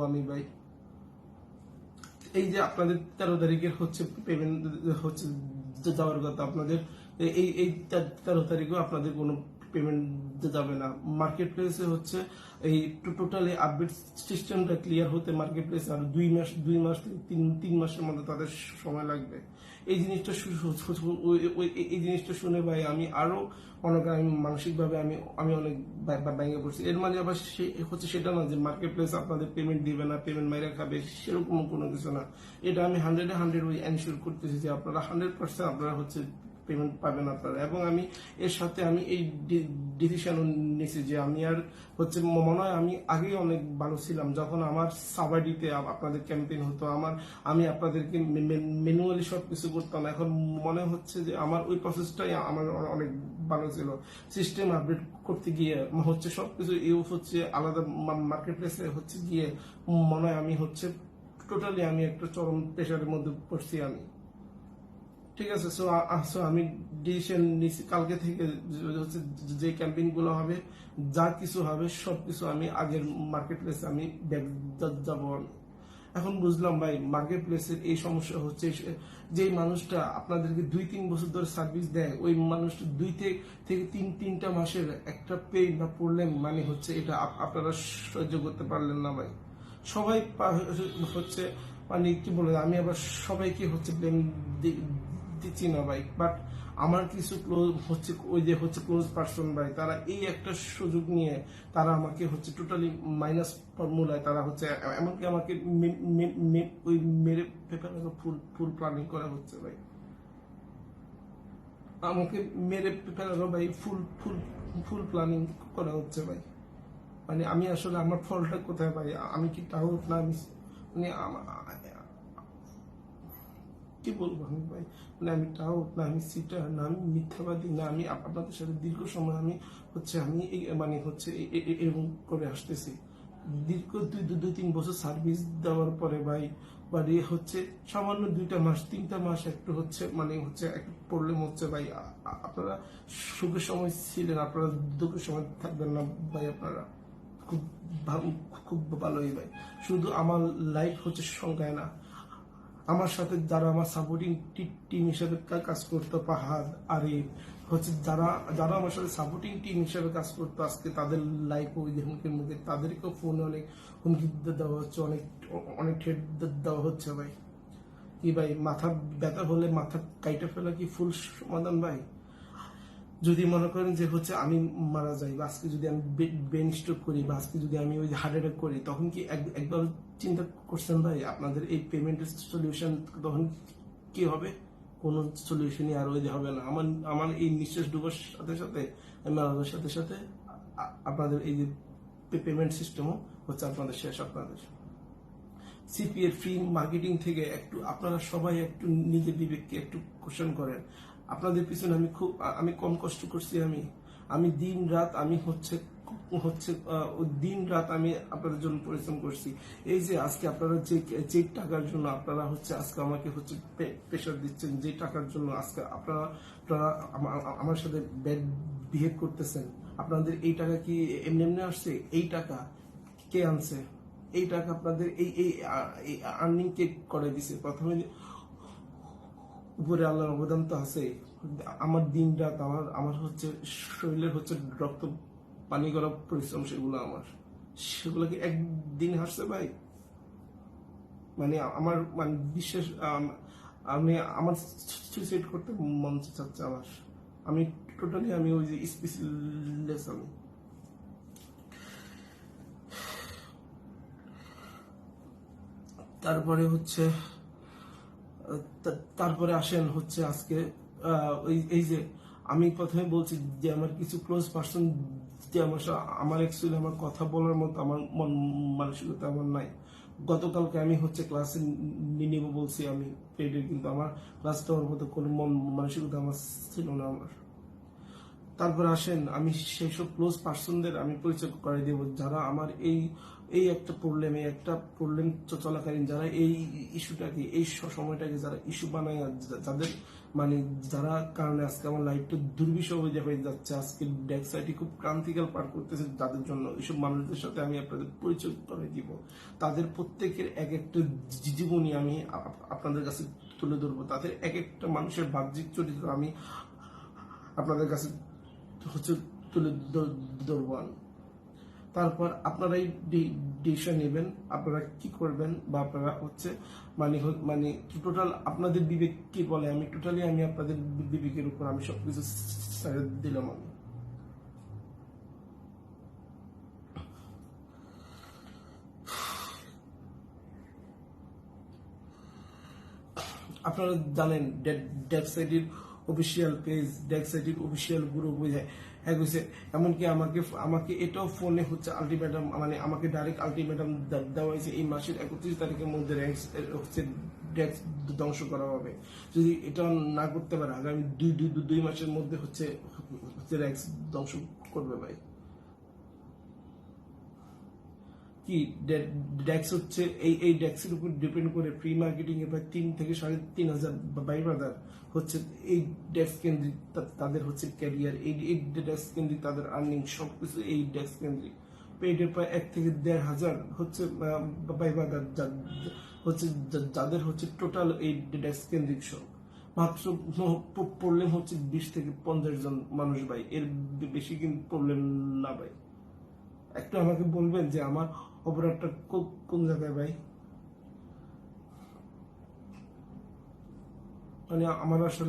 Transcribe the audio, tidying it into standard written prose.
আমি ভাই এই যে আপনাদের 13 তারিখের হচ্ছে পেমেন্ট হচ্ছে যাওয়ার কথা, আপনাদের এই 13 তারিখেও আপনাদের কোনো পেমেন্ট যাবে না। মার্কেট প্লেসে হচ্ছে এই টোটালি আপডেট সিস্টেমটা ক্লিয়ার হতে মার্কেট প্লেসে আর 2 মাস থেকে 3 মাসের মধ্যে তাদের সময় লাগবে। এই জিনিসটা এই জিনিসটা শুনে ভাই আমি আরো মনে করেন আমি মানসিকভাবে আমি অনেক ভেঙে পড়ছি। এর মাঝে আবার হচ্ছে সেটা না যে মার্কেট প্লেস আপনাদের পেমেন্ট দিবে না, পেমেন্ট মাইরা খাবে, সেরকম কোনো কিছু না। এটা আমি 100-100 ওই এনশিওর করতেছি যে আপনারা 100% আপনারা হচ্ছে পেমেন্ট পাবেন আপনারা। এবং আমি এর সাথে আমি এই ডিসিশনও নিয়েছি যে আমি আর হচ্ছে মনে হয় আমি আগেই অনেক ভালো ছিলাম যখন আমার সাবাডিতে আপনাদের ক্যাম্পেইন হতো, আমি আপনাদেরকে ম্যানুয়ালি সবকিছু করতাম। এখন মনে হচ্ছে যে আমার ওই প্রসেসটাই আমার অনেক ভালো ছিল। সিস্টেম আপডেট করতে গিয়ে হচ্ছে সবকিছু ইউজ হচ্ছে আলাদা মার্কেট প্লেসে হচ্ছে গিয়ে মনে হয় আমি হচ্ছে টোটালি আমি একটা চরম প্রেশারের মধ্যে পড়ছি আমি। ঠিক আছে, সো আমি ডিসিশন নিছি কালকে থেকে হচ্ছে যে ক্যাম্পেইন গুলো হবে, যা কিছু হবে সবকিছু আমি আগের মার্কেট প্লেসে আমি ব্যাক যাবো আমি। এখন বুঝলাম ভাই মার্কেট প্লেসের এই সমস্যা হচ্ছে যে মানুষটা আপনাদেরকে 2-3 বছর ধরে সার্ভিস দেয়, ওই মানুষটা 2 থেকে 3টা মাসের একটা পে না পড়লেন মানে হচ্ছে এটা আপনারা সহ্য করতে পারলেন না ভাই। সবাই হচ্ছে মানে কি বলে, আমি আবার সবাইকে হচ্ছে ব্লেম দিচ্ছি না ভাই, বাট আমার কিছু ক্লোজ হচ্ছে ওই যে হচ্ছে ক্লোজ পার্সন ভাই, তারা এই একটা সুযোগ নিয়ে তারা আমাকে হচ্ছে টোটালি মাইনাস ফর্মুলায় তারা হচ্ছে এমনকি আমাকে ওই মেরে পেপার ফুল প্ল্যানিং করা হচ্ছে ভাই, আমাকে মেরে ফেলারও ভাই ফুল প্ল্যানিং করা হচ্ছে ভাই। মানে আমি আসলে আমার ফলটা কোথায় ভাই? আমি কি তাও না আমি মানে কি বলবো আমি ভাই, মানে আমি তাও না আমি সিটার না আমি মিথ্যাবাদী না আমি আপনাদের সাথে দীর্ঘ সময় আমি হচ্ছে আমি মানে হচ্ছে এরকম করে আসতেছি। দীর্ঘ 2-3 বছর সার্ভিস দেওয়ার পরে ভাই বাড়ি হচ্ছে সামান্য 2টা মাস 3টা মাস একটু হচ্ছে মানে হচ্ছে একটু প্রবলেম হচ্ছে ভাই। আপনারা সুখের সময় ছিলেন, আপনারা দুঃখের সময় থাকবেন না ভাই। আপনারা খুব ভালো, খুব ভালোই ভাই। শুধু আমার লাইফ হচ্ছে সংখ্যায় না, আমার সাথে যারা আমার সাপোর্টিং টিম হিসেবে কাজ করতো, পাহাড় আরিফ হচ্ছে যারা যারা আমার সাথে সাপোর্টিং টিম হিসেবে কাজ করতো, আজকে তাদের লাইফ ওই হুমকির মুখে, তাদেরকেও ফোনে অনেক হুমকি দেওয়া হচ্ছে, অনেক অনেক ঠেট দেওয়া হচ্ছে ভাই। কি ভাই মাথা ব্যথা হলে মাথা কাইটে ফেলা কি ফুল সমাধান ভাই? যদি মনে করেন যে হচ্ছে আমি মারা যাই বা আজকে যদি আমি ব্রেন স্ট্রোক করি বা আজকে যদি আমি ওই হার্ট অ্যাটাক করি, তখন কি একবার চিন্তা করছেন ভাই আপনাদের এই পেমেন্টের সলিউশন তখন কি হবে? কোনো সলিউশনই আর ওই হবে না। আমার এই নিঃশ্বাস ডুবার সাথে সাথে আমি মারার সাথে সাথে আপনাদের এই যে পেমেন্ট সিস্টেমও হচ্ছে আপনাদের শেষ। আপনাদের সিপিএর ফ্রি মার্কেটিং থেকে একটু আপনারা সবাই একটু নিজের বিবেককে একটু কোশ্চেন করেন। আপনাদের পিছনে আমি কম কষ্ট করছি? আমি দিন রাত আমি হচ্ছে হচ্ছে দিন রাত আমি আপনাদের জন্য পরিশ্রম করছি। এই যে আজকে আপনারা যে টাকার জন্য আপনারা হচ্ছে আজকে আমাকে হচ্ছে প্রেশার দিচ্ছেন, যে টাকার জন্য আজকে আপনারা আমার সাথে ব্যাড বিহেভ করতেছেন, আপনাদের এই টাকা কি এমনি এমনি আসছে? এই টাকা কে আনছে? এই টাকা আপনাদের এই আর্নিং কে করে দিছে? প্রথমে উপরে আল্লাহর অবদান তো আছে। আমার দিন রাত আমার হচ্ছে শরীরের হচ্ছে রক্ত পানি করা পরিশ্রম, সেগুলো কি একদিন হাসছে ভাই? মানে আমার মানে বিশ্বাস আমি আমার সুইসাইড করতে মন চাচ্ছে আমার। আমি টোটালি আমি ওই যে স্পেশালিস্ট আমি। তারপরে হচ্ছে তারপরে আসেন হচ্ছে আজকে এই যে আমি প্রথমে বলছি যে আমার কিছু ক্লোজ পার্সন যে আমার অ্যাকচুয়ালি আমার কথা বলার মতো আমার মন মানসিকতা আমার নাই। গতকালকে আমি হচ্ছে ক্লাসে নিব বলছি আমি পেডের, কিন্তু আমার ক্লাস দেওয়ার মতো কোনো মন মানসিকতা আমার ছিল না আমার। তারপর আসেন আমি সেই সব ক্লোজ পার্সনদের আমি পরিচয় করে দেব যারা আমার এই এই একটা প্রবলেম চলাকালীন যারা এই ইস্যুটাকে এই সময়টাকে যারা ইস্যু বানায় যাদের মানে যারা কারণে আজকে আমার লাইফটা দুর্বিষহ হয়ে যাচ্ছে, আজকে ডেক্সাইটি খুব ক্রান্তিকাল পার করতেছে, যাদের জন্য এইসব মানুষদের সাথে আমি আপনাদের পরিচয় করে দিব। তাদের প্রত্যেকের এক একটা জীবনী আমি আপনাদের কাছে তুলে ধরবো, তাদের এক একটা মানুষের বাহ্যিক চরিত্র আমি আপনাদের কাছে তুলে ধরবো। তারপর আপনারাই ডিসিশন নেবেন আপনারা কি করবেন, বা আপনারা মানে টোটাল আপনাদের বিবেক কি বলে, আমি টোটালি আমি আপনাদের বিবেকের উপর আমি সবকিছু ছেড়ে দিলাম। আমি আপনারা জানেন ডেক্সাইটির অফিসিয়াল পেজ, ডেক্সাইটির অফিসিয়াল গ্রুপ হ্যাঁ হয়েছে, এমনকি আমাকে আমাকে এটাও ফোনে হচ্ছে আলটিমেটাম, মানে আমাকে ডাইরেক্ট আলটিমেটাম দেওয়া হয়েছে এই মাসের 31 তারিখের মধ্যে হচ্ছে ডেক্স ধ্বংস করা হবে। যদি এটা না করতে পারে আগামী দুই মাসের মধ্যে হচ্ছে ডেক্স ধ্বংস করবে ভাই। কি ডেক্স হচ্ছে এই ডেক্সের উপর ডিপেন্ড করে প্রি মার্কেটিং এ প্রায় 3 থেকে 3,500 বাইবাদার হচ্ছে এই ডেক্স কেন্দ্রিক তাদের হচ্ছে ক্যারিয়ার, এই ডেক্স কেন্দ্রিক তাদের আর্নিং সবকিছু এই ডেক্স কেন্দ্রিক। পেডের প্রায় 1 থেকে 1,500 হচ্ছে বাইবাদার হচ্ছে যাদের হচ্ছে টোটাল এই ডেক্স কেন্দ্রিক সব মাত্র প্রবলেম হচ্ছে 20 থেকে 50 জন মানুষ ভাই, এর বেশি কিন্তু প্রবলেম না ভাই। একটু আমাকে বলবেন যে আমার অপরাধটা কোন জায়গায় ভাই? মানে আমার আসলে